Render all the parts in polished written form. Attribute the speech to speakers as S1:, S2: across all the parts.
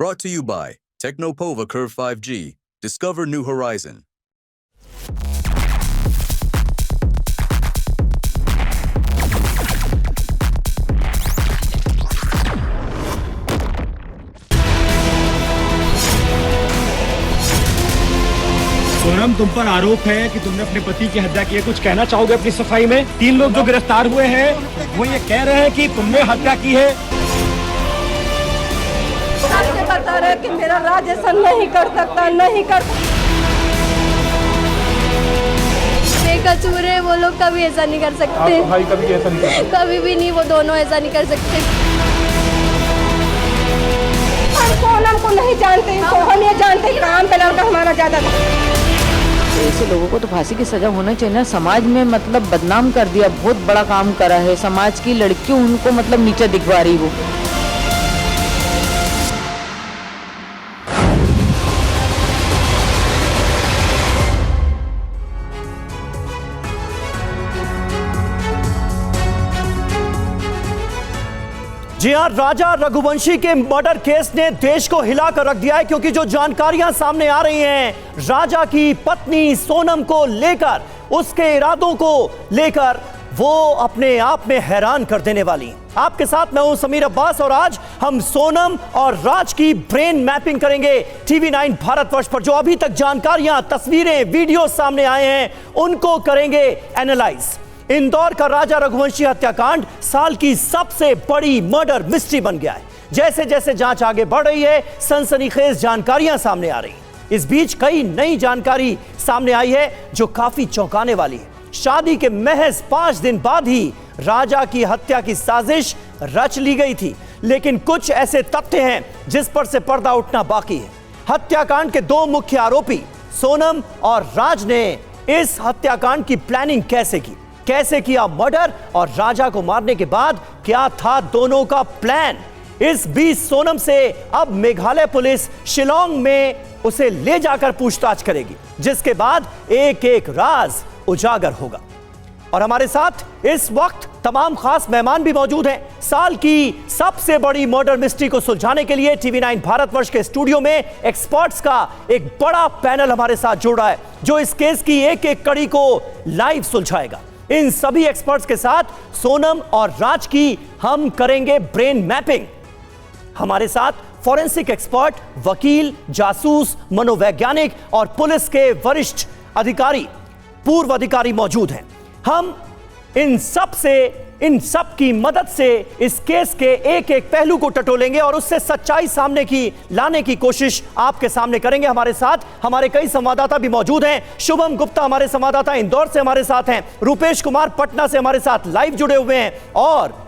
S1: Brought to you by Technopova Curve 5G. Discover new horizon.
S2: Sonam, तुम पर आरोप है कि तुमने अपने पति की हत्या की है। कुछ कहना चाहोगे अपनी सफाई में? 3 लोग जो गिरफ्तार हुए हैं वो ये कह रहे हैं कि तुमने हत्या की है।
S3: आपसे बता रहे कि मेरा राज ऐसा नहीं कर सकता, नहीं कर सकता।
S4: बेकसूर है वो लोग, कभी ऐसा नहीं कर सकते।
S2: भाई कभी ऐसा नहीं कर सकते।
S4: कभी भी नहीं, वो दोनों ऐसा नहीं कर सकते।
S3: हम सोनम को नहीं जानते, हम ये जानते हैं काम पे लड़का हमारा ज्यादा था।
S5: ऐसे लोगों को तो फांसी की सजा होना चाहिए ना। समाज में मतलब बदनाम कर दिया, बहुत बड़ा काम करा है। समाज की लड़कियों उनको मतलब नीचे दिखवा रही वो।
S6: जी हाँ, राजा रघुवंशी के मर्डर केस ने देश को हिलाकर रख दिया है, क्योंकि जो जानकारियां सामने आ रही हैं राजा की पत्नी सोनम को लेकर, उसके इरादों को लेकर, वो अपने आप में हैरान कर देने वाली। आपके साथ मैं हूं समीर अब्बास और आज हम सोनम और राज की ब्रेन मैपिंग करेंगे टीवी 9 भारतवर्ष पर। जो अभी तक जानकारियां, तस्वीरें, वीडियो सामने आए हैं उनको करेंगे एनालाइज। इंदौर का राजा रघुवंशी हत्याकांड साल की सबसे बड़ी मर्डर मिस्ट्री बन गया है। जैसे जैसे जांच आगे बढ़ रही है, सनसनीखेज जानकारियां सामने आ रही हैं। इस बीच कई नई जानकारी सामने आई है जो काफी चौंकाने वाली है। शादी के महज 5 दिन बाद ही राजा की हत्या की साजिश रच ली गई थी, लेकिन कुछ ऐसे तथ्य हैं जिस पर से पर्दा उठना बाकी है। हत्याकांड के 2 मुख्य आरोपी सोनम और राज ने इस हत्याकांड की प्लानिंग कैसे किया मर्डर, और राजा को मारने के बाद क्या था दोनों का प्लान। इस बीच सोनम से अब मेघालय पुलिस शिलोंग में उसे ले जाकर पूछताछ करेगी, जिसके बाद एक एक राज उजागर होगा। और हमारे साथ इस वक्त तमाम खास मेहमान भी मौजूद हैं। साल की सबसे बड़ी मर्डर मिस्ट्री को सुलझाने के लिए टीवी 9 भारतवर्ष के स्टूडियो में एक्सपर्ट्स का एक बड़ा पैनल हमारे साथ जुड़ रहा है, जो इस केस की एक एक कड़ी को लाइव सुलझाएगा। इन सभी एक्सपर्ट्स के साथ सोनम और राज की हम करेंगे ब्रेन मैपिंग। हमारे साथ फॉरेंसिक एक्सपर्ट, वकील, जासूस, मनोवैज्ञानिक और पुलिस के वरिष्ठ अधिकारी, पूर्व अधिकारी मौजूद हैं। हम इन सब की मदद से इस केस के एक एक पहलू को टटोलेंगे और उससे सच्चाई सामने की लाने की कोशिश आपके सामने करेंगे। हमारे साथ हमारे कई संवाददाता भी मौजूद हैं। शुभम गुप्ता हमारे संवाददाता इंदौर से हमारे साथ हैं, रूपेश कुमार पटना से हमारे साथ लाइव जुड़े हुए हैं, और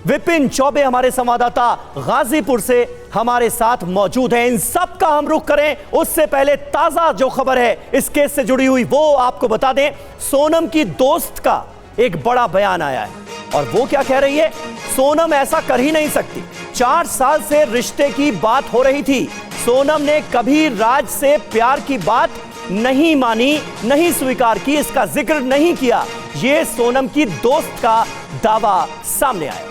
S6: विपिन चौबे हमारे संवाददाता गाजीपुर से हमारे साथ मौजूद हैं। इन सब का हम रुख करें उससे पहले ताजा जो खबर है इस केस से जुड़ी हुई वो आपको बता दें। सोनम की दोस्त का एक बड़ा बयान आया है, और वो क्या कह रही है? सोनम ऐसा कर ही नहीं सकती। 4 साल से रिश्ते की बात हो रही थी। सोनम ने कभी राज से प्यार की बात नहीं मानी, नहीं स्वीकार की, इसका जिक्र नहीं किया। ये सोनम की दोस्त का दावा सामने आया।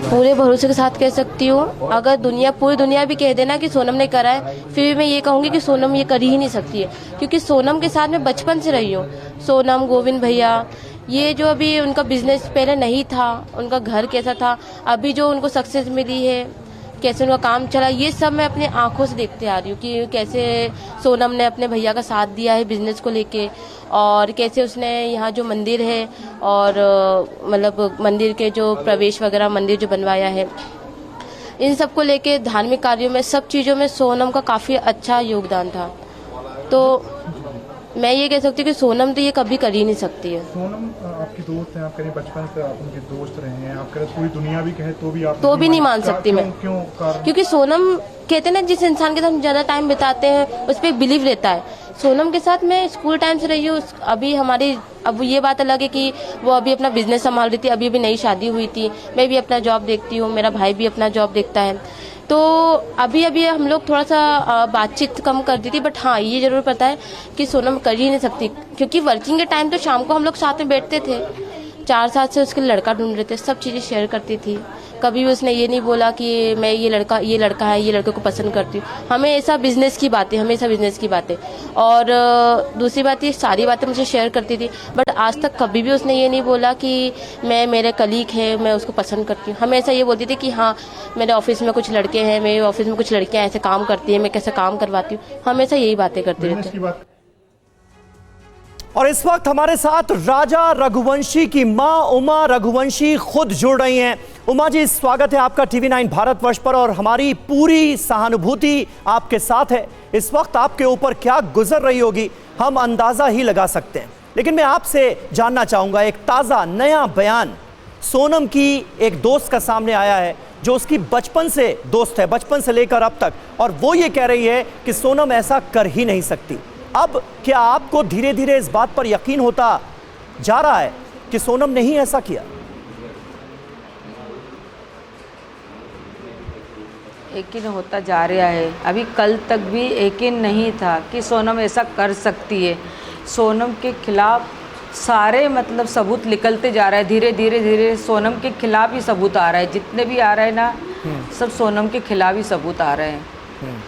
S4: पूरे भरोसे के साथ कह सकती हूँ, अगर पूरी दुनिया भी कह देना कि सोनम ने करा है, फिर भी मैं ये कहूँगी कि सोनम ये कर ही नहीं सकती है, क्योंकि सोनम के साथ मैं बचपन से रही हूँ। सोनम, गोविंद भैया, ये जो अभी उनका बिजनेस पहले नहीं था, उनका घर कैसा था, अभी जो उनको सक्सेस मिली है, कैसे उनका काम चला, ये सब मैं अपने आंखों से देखते आ रही हूँ कि कैसे सोनम ने अपने भैया का साथ दिया है बिजनेस को लेके, और कैसे उसने यहाँ जो मंदिर है और मतलब मंदिर के जो प्रवेश वगैरह, मंदिर जो बनवाया है, इन सब को लेके धार्मिक कार्यों में, सब चीज़ों में सोनम का काफ़ी अच्छा योगदान था। तो मैं ये कह सकती हूँ कि सोनम तो ये कभी कर ही नहीं सकती है।
S2: सोनम आपकी दोस्त है, आप कह रहे बचपन से आप उनके दोस्त रहे हैं, आप कह रहे पूरी दुनिया भी कहे तो भी आप
S4: तो भी नहीं मान सकती मैं। क्योंकि सोनम कहते हैं ना, जिस इंसान के साथ ज़्यादा टाइम बिताते हैं उस पर बिलीव रहता है। सोनम के साथ मैं स्कूल टाइम से रही हूँ। अभी हमारी, अब ये बात अलग है कि वो अभी अपना बिजनेस संभाल रही थी, अभी नई शादी हुई थी, मैं भी अपना जॉब देखती हूँ, मेरा भाई भी अपना जॉब देखता है। तो अभी हम लोग थोड़ा सा बातचीत कम कर दी थी, बट हाँ ये जरूर पता है कि सोनम कर ही नहीं सकती, क्योंकि वर्किंग के टाइम तो शाम को हम लोग साथ में बैठते थे। 4 साल से उसके लड़का ढूंढ रहे थे, सब चीज़ें शेयर करती थी। कभी भी उसने ये नहीं बोला कि मैं ये लड़का है, ये लड़के को पसंद करती हूँ। हमेशा बिजनेस की बातें। और दूसरी बात, ये सारी बातें मुझे शेयर करती थी, बट आज तक कभी भी उसने ये नहीं बोला कि मैं, मेरे कलीग है, मैं उसको पसंद करती हूँ। हमेशा ये बोलती थी कि हाँ, मेरे ऑफिस में कुछ लड़के हैं, मेरे ऑफिस में कुछ लड़कियाँ ऐसे काम करती हैं, मैं कैसे काम करवाती हूँ, हमेशा यही बातें करती रहती है।
S6: और इस वक्त हमारे साथ राजा रघुवंशी की मां उमा रघुवंशी खुद जुड़ रही हैं। उमा जी, स्वागत है आपका TV9 भारतवर्ष पर, और हमारी पूरी सहानुभूति आपके साथ है। इस वक्त आपके ऊपर क्या गुजर रही होगी हम अंदाजा ही लगा सकते हैं, लेकिन मैं आपसे जानना चाहूंगा, एक ताज़ा नया बयान सोनम की एक दोस्त का सामने आया है जो उसकी बचपन से दोस्त है, बचपन से लेकर अब तक, और वो ये कह रही है कि सोनम ऐसा कर ही नहीं सकती। अब क्या आपको धीरे धीरे इस बात पर यकीन होता जा रहा है कि सोनम ने ही ऐसा किया?
S5: यकीन होता जा रहा है। अभी कल तक भी यकीन नहीं था कि सोनम ऐसा कर सकती है। सोनम के खिलाफ सारे मतलब सबूत निकलते जा रहा है, धीरे धीरे सोनम के खिलाफ ही सबूत आ रहा है। जितने भी आ रहे हैं ना, सब सोनम के खिलाफ ही सबूत आ रहे हैं।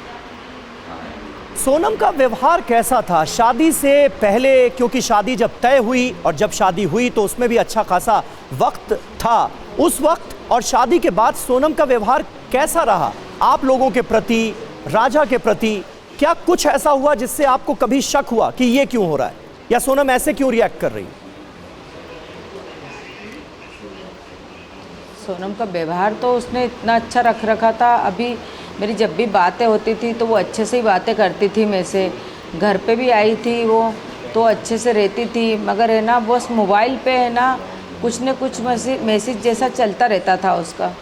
S6: सोनम का व्यवहार कैसा था शादी से पहले? क्योंकि शादी जब तय हुई और जब शादी हुई तो उसमें भी अच्छा खासा वक्त था। उस वक्त और शादी के बाद सोनम का व्यवहार कैसा रहा आप लोगों के प्रति, राजा के प्रति? क्या कुछ ऐसा हुआ जिससे आपको कभी शक हुआ कि ये क्यों हो रहा है, या सोनम ऐसे क्यों रिएक्ट कर रही?
S5: सोनम का व्यवहार तो उसने इतना अच्छा रख रखा था। अभी मेरी जब भी बातें होती थी तो वो अच्छे से ही बातें करती थी मेरे से। घर पे भी आई थी वो तो अच्छे से रहती थी, मगर है ना बस मोबाइल पे है ना कुछ न कुछ मैसेज जैसा चलता रहता था उसका।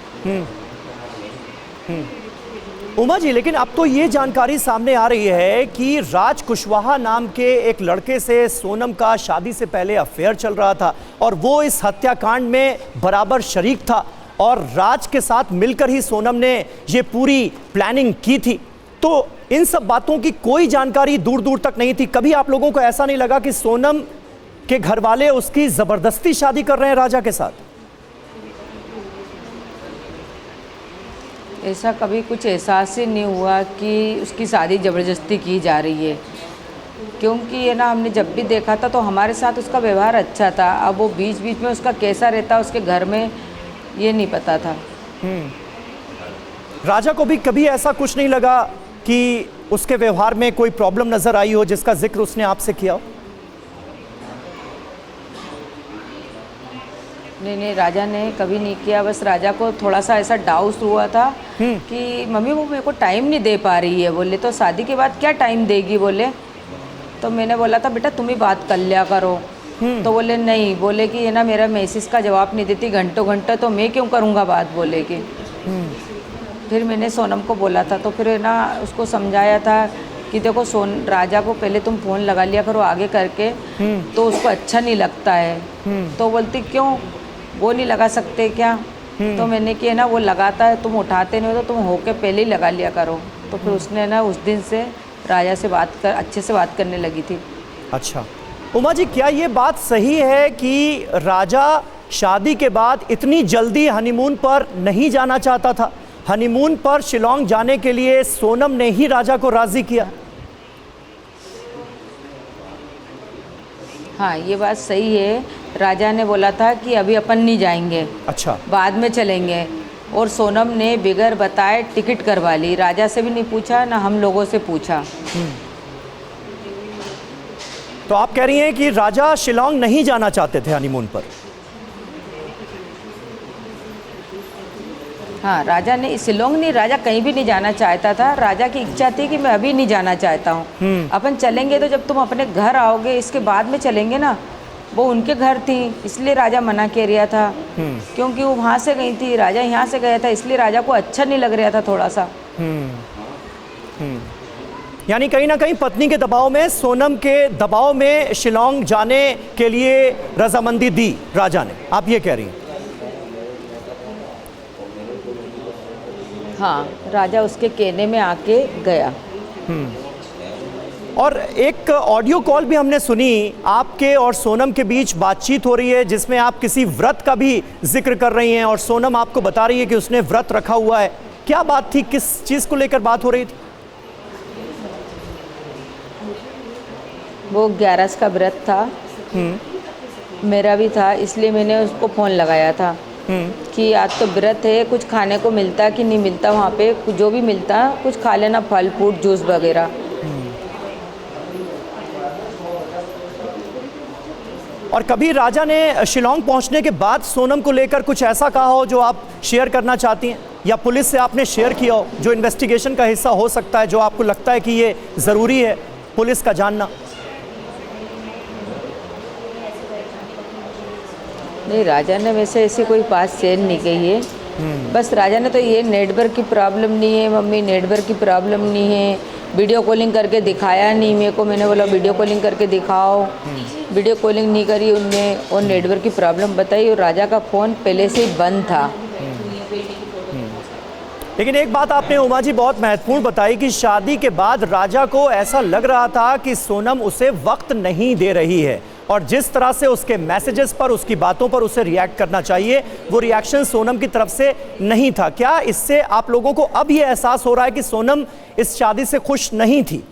S6: उमा जी, लेकिन अब तो ये जानकारी सामने आ रही है कि राज कुशवाहा नाम के एक लड़के से सोनम का शादी से पहले अफेयर चल रहा था, और वो इस हत्याकांड में बराबर शरीक था, और राज के साथ मिलकर ही सोनम ने ये पूरी प्लानिंग की थी। तो इन सब बातों की कोई जानकारी दूर दूर तक नहीं थी। कभी आप लोगों को ऐसा नहीं लगा कि सोनम के घर वाले उसकी जबरदस्ती शादी कर रहे हैं राजा के साथ?
S5: ऐसा कभी कुछ एहसास ही नहीं हुआ कि उसकी शादी ज़बरदस्ती की जा रही है, क्योंकि है ना हमने जब भी देखा था तो हमारे साथ उसका व्यवहार अच्छा था। अब वो बीच बीच में उसका कैसा रहता उसके घर में ये नहीं पता था।
S6: राजा को भी कभी ऐसा कुछ नहीं लगा कि उसके व्यवहार में कोई प्रॉब्लम नजर आई हो जिसका जिक्र उसने आपसे किया हो?
S5: नहीं, राजा ने कभी नहीं किया। बस राजा को थोड़ा सा ऐसा डाउट हुआ था कि मम्मी वो मेरे को टाइम नहीं दे पा रही है। बोले तो शादी के बाद क्या टाइम देगी? बोले तो मैंने बोला था बेटा तुम ही बात कर लिया करो। तो बोले नहीं, बोले कि ये ना मेरा मैसेज का जवाब नहीं देती घंटों घंटों, तो मैं क्यों करूँगा बात, बोले कि। फिर मैंने सोनम को बोला था, तो फिर ना उसको समझाया था कि देखो राजा को पहले तुम फ़ोन लगा लिया करो आगे करके, तो उसको अच्छा नहीं लगता है। तो बोलती क्यों, वो नहीं लगा सकते क्या? तो मैंने कि ना वो लगाता है, तुम उठाते नहीं हो तो तुम होके पहले ही लगा लिया करो। तो फिर उसने ना उस दिन से राजा से अच्छे से बात करने लगी थी।
S6: अच्छा उमा जी, क्या ये बात सही है कि राजा शादी के बाद इतनी जल्दी हनीमून पर नहीं जाना चाहता था? हनीमून पर शिलोंग जाने के लिए सोनम ने ही राजा को राजी किया?
S5: हाँ, ये बात सही है। राजा ने बोला था कि अभी अपन नहीं जाएंगे,
S6: अच्छा
S5: बाद में चलेंगे, और सोनम ने बिगर बताए टिकट करवा ली। राजा से भी नहीं पूछा, ना हम लोगों से पूछा।
S6: तो आप कह रही हैं कि राजा शिलोंग नहीं जाना चाहते थे हनीमून पर?
S5: हाँ, राजा ने शिलोंग नहीं, राजा कहीं भी नहीं जाना चाहता था। राजा की इच्छा थी कि मैं अभी नहीं जाना चाहता हूँ, अपन चलेंगे तो जब तुम अपने घर आओगे इसके बाद में चलेंगे ना। वो उनके घर थी इसलिए राजा मना कर रहा था, क्योंकि वो वहाँ से गई थी, राजा यहाँ से गया था, इसलिए राजा को अच्छा नहीं लग रहा था थोड़ा सा।
S6: यानी कहीं ना कहीं पत्नी के दबाव में, सोनम के दबाव में शिलोंग जाने के लिए रजामंदी दी राजा ने, आप ये कह रही हैं?
S5: हाँ, राजा उसके कहने में आके गया।
S6: और एक ऑडियो कॉल भी हमने सुनी, आपके और सोनम के बीच बातचीत हो रही है जिसमें आप किसी व्रत का भी जिक्र कर रही हैं और सोनम आपको बता रही है कि उसने व्रत रखा हुआ है। क्या बात थी, किस चीज़ को लेकर बात हो रही थी?
S5: वो 11 का व्रत था, मेरा भी था, इसलिए मैंने उसको फ़ोन लगाया था कि आज तो व्रत है, कुछ खाने को मिलता कि नहीं मिलता, वहाँ पे जो भी मिलता कुछ खा लेना, फल फ्रूट जूस वगैरह।
S6: और कभी राजा ने शिलोंग पहुंचने के बाद सोनम को लेकर कुछ ऐसा कहा हो जो आप शेयर करना चाहती हैं, या पुलिस से आपने शेयर किया हो, जो इन्वेस्टिगेशन का हिस्सा हो सकता है, जो आपको लगता है कि ये ज़रूरी है पुलिस का जानना?
S5: नहीं, राजा ने वैसे ऐसी कोई बात शेयर नहीं की है। बस राजा ने तो ये नेटवर्क की प्रॉब्लम नहीं है मम्मी, नेटवर्क की प्रॉब्लम नहीं है, वीडियो कॉलिंग करके दिखाया नहीं मेरे को, मैंने बोला वीडियो कॉलिंग करके दिखाओ, वीडियो कॉलिंग नहीं करी उनने, और नेटवर्क की प्रॉब्लम बताई, और राजा का फ़ोन पहले से ही बंद था।
S6: लेकिन एक बात आपने उमा जी बहुत महत्वपूर्ण बताई कि शादी के बाद राजा को ऐसा लग रहा था कि सोनम उसे वक्त नहीं दे रही है, और जिस तरह से उसके मैसेजेस पर, उसकी बातों पर उसे रिएक्ट करना चाहिए, वो रिएक्शन सोनम की तरफ से नहीं था। क्या इससे आप लोगों को अब ये एहसास हो रहा है कि सोनम इस शादी से खुश नहीं थी?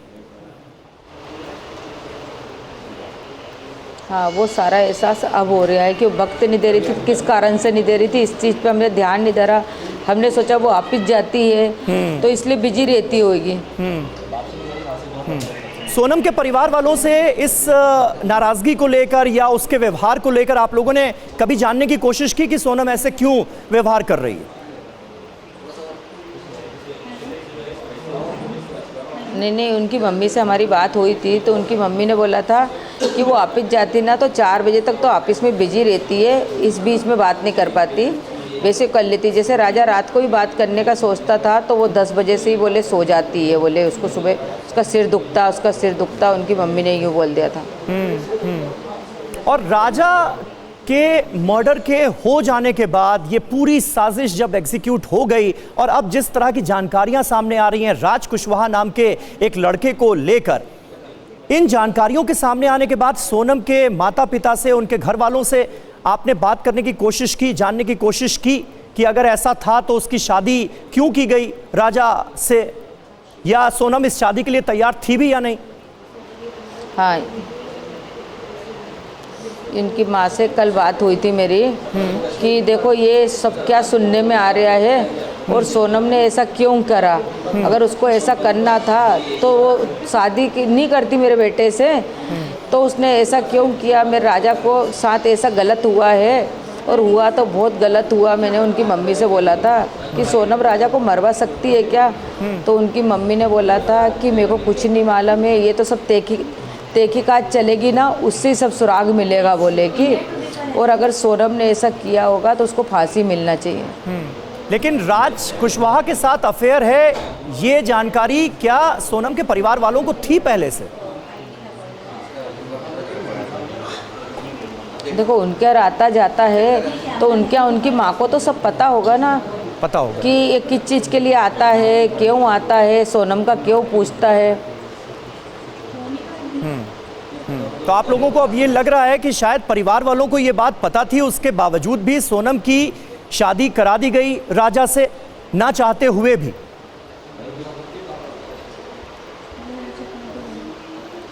S5: हाँ, वो सारा एहसास अब हो रहा है कि वो वक्त नहीं दे रही थी, किस कारण से नहीं दे रही थी, इस चीज़ पे हमने ध्यान नहीं धरा। हमने सोचा वो वापिस जाती है तो इसलिए बिजी रहती होगी।
S6: सोनम के परिवार वालों से इस नाराज़गी को लेकर या उसके व्यवहार को लेकर आप लोगों ने कभी जानने की कोशिश की कि सोनम ऐसे क्यों व्यवहार कर रही है?
S5: नहीं, उनकी मम्मी से हमारी बात हुई थी तो उनकी मम्मी ने बोला था कि वो ऑफिस जाती ना तो 4 बजे तक तो ऑफिस में बिजी रहती है, इस बीच में बात नहीं कर पाती, वैसे कर लेती। जैसे राजा रात को भी बात करने का सोचता था तो वो 10 बजे से ही बोले सो जाती है, बोले उसको सुबह उसका सिर दुखता, उनकी मम्मी ने यूँ बोल दिया था।
S6: और राजा के मर्डर के हो जाने के बाद ये पूरी साजिश जब एग्जीक्यूट हो गई और अब जिस तरह की जानकारियां सामने आ रही हैं राज कुशवाहा नाम के एक लड़के को लेकर, इन जानकारियों के सामने आने के बाद सोनम के माता पिता से, उनके घर वालों से आपने बात करने की कोशिश की, जानने की कोशिश की कि अगर ऐसा था तो उसकी शादी क्यों की गई राजा से, या सोनम इस शादी के लिए तैयार थी भी या नहीं?
S5: हाँ, इनकी माँ से कल बात हुई थी मेरी कि देखो ये सब क्या सुनने में आ रहा है और सोनम ने ऐसा क्यों करा, अगर उसको ऐसा करना था तो वो शादी नहीं करती मेरे बेटे से, तो उसने ऐसा क्यों किया, मेरे राजा को साथ ऐसा गलत हुआ है और हुआ तो बहुत गलत हुआ। मैंने उनकी मम्मी से बोला था कि सोनम राजा को मरवा सकती है क्या, तो उनकी मम्मी ने बोला था कि मेरे को कुछ नहीं मालूम है, ये तो सब तहकीकात चलेगी ना, उससे ही सब सुराग मिलेगा बोले कि, और अगर सोनम ने ऐसा किया होगा तो उसको फांसी मिलना चाहिए।
S6: लेकिन राज कुशवाहा के साथ अफेयर है, ये जानकारी क्या सोनम के परिवार वालों को थी पहले से?
S5: देखो उनके यहाँ आता जाता है तो उनकी माँ को तो सब पता होगा ना,
S6: पता होगा
S5: कि ये किस चीज़ के लिए आता है, क्यों आता है, सोनम का क्यों पूछता है।
S6: तो आप लोगों को अब ये लग रहा है कि शायद परिवार वालों को ये बात पता थी, उसके बावजूद भी सोनम की शादी करा दी गई राजा से, ना चाहते हुए भी?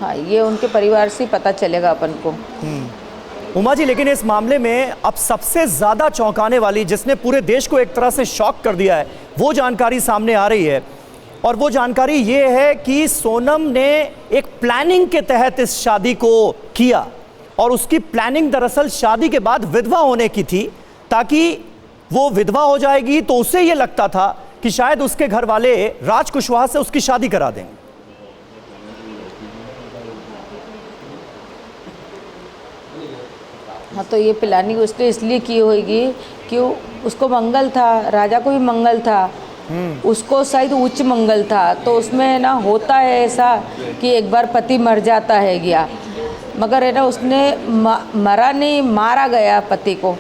S5: हाँ, ये उनके परिवार से पता चलेगा अपन को।
S6: उमा जी, लेकिन इस मामले में अब सबसे ज्यादा चौंकाने वाली, जिसने पूरे देश को एक तरह से शॉक कर दिया है, वो जानकारी सामने आ रही है, और वो जानकारी ये है कि सोनम ने एक प्लानिंग के तहत इस शादी को किया, और उसकी प्लानिंग दरअसल शादी के बाद विधवा होने की थी, ताकि वो विधवा हो जाएगी तो उसे ये लगता था कि शायद उसके घर वाले राज कुशवाहा से उसकी शादी करा देंगे।
S5: हाँ, तो ये प्लानिंग उसने इसलिए की होगी कि उसको मंगल था, राजा को भी मंगल था, उसको शायद उच्च मंगल था, तो उसमें ना होता है ऐसा कि एक बार पति मर जाता है गया, मगर है ना उसने मरा नहीं, मारा गया पति को।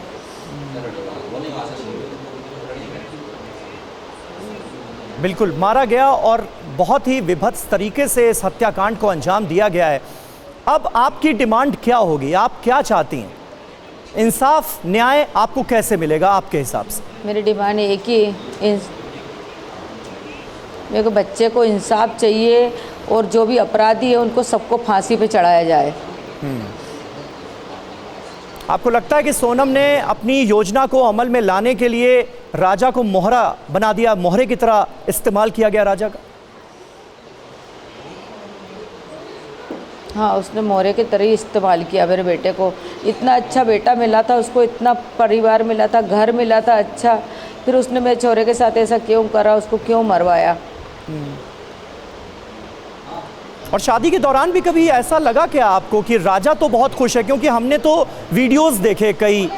S6: बिल्कुल मारा गया और बहुत ही विभत्स तरीके से इस हत्याकांड को अंजाम दिया गया है। अब आपकी डिमांड क्या होगी, आप क्या चाहती हैं? इंसाफ न्याय आपको कैसे मिलेगा आपके हिसाब से?
S5: मेरी डिमांड एक ही, मेरे को बच्चे को इंसाफ चाहिए और जो भी अपराधी है उनको सबको फांसी पे चढ़ाया जाए।
S6: आपको लगता है कि सोनम ने अपनी योजना को अमल में लाने के लिए राजा को मोहरा बना दिया, मोहरे की तरह इस्तेमाल किया गया राजा का?
S5: हाँ, उसने मोहरे के तरह ही इस्तेमाल किया मेरे बेटे को। इतना अच्छा बेटा मिला था उसको, इतना परिवार मिला था, घर मिला था अच्छा, फिर उसने मेरे छोरे के साथ ऐसा क्यों करा, उसको क्यों मरवाया?
S6: और शादी के दौरान भी कभी ऐसा लगा क्या आपको कि राजा तो बहुत खुश है? क्योंकि हमने तो वीडियोस देखे कई,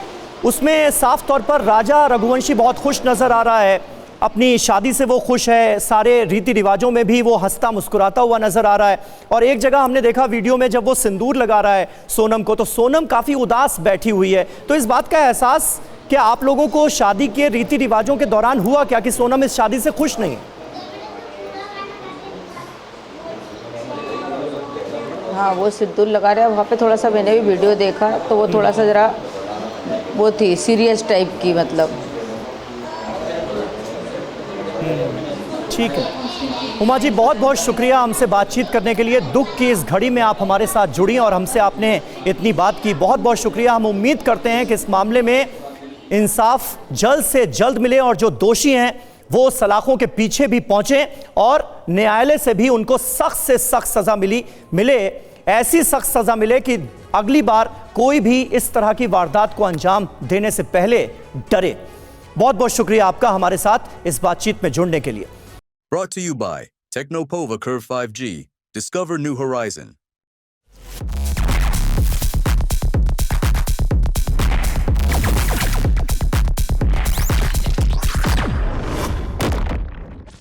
S6: उसमें साफ तौर पर राजा रघुवंशी बहुत खुश नजर आ रहा है, अपनी शादी से वो खुश है, सारे रीति रिवाजों में भी वो हंसता मुस्कुराता हुआ नजर आ रहा है। और एक जगह हमने देखा वीडियो में जब वो सिंदूर लगा रहा है सोनम को, तो सोनम काफ़ी उदास बैठी हुई है। तो इस बात का एहसास क्या आप लोगों को शादी के रीति रिवाजों के दौरान हुआ क्या कि सोनम इस शादी से खुश नहीं है?
S5: हाँ, वो सिंदूर लगा रहा है वहाँ पे, थोड़ा सा मैंने भी वीडियो देखा तो वो थोड़ा सा ज़रा वो थी सीरियस टाइप की, मतलब।
S6: ठीक है उमा जी, बहुत बहुत शुक्रिया हमसे बातचीत करने के लिए। दुख की इस घड़ी में आप हमारे साथ जुड़ी और हमसे आपने इतनी बात की, बहुत बहुत शुक्रिया। हम उम्मीद करते हैं कि इस मामले में इंसाफ जल्द से जल्द मिले और जो दोषी हैं वो सलाखों के पीछे भी पहुंचे और न्यायालय से भी उनको सख्त से सख्त सजा मिले, ऐसी सख्त सजा मिले कि अगली बार कोई भी इस तरह की वारदात को अंजाम देने से पहले डरे। बहुत बहुत शुक्रिया आपका हमारे साथ इस बातचीत में जुड़ने के लिए।
S1: Brought to you by Technopova Curve 5G. Discover new horizon.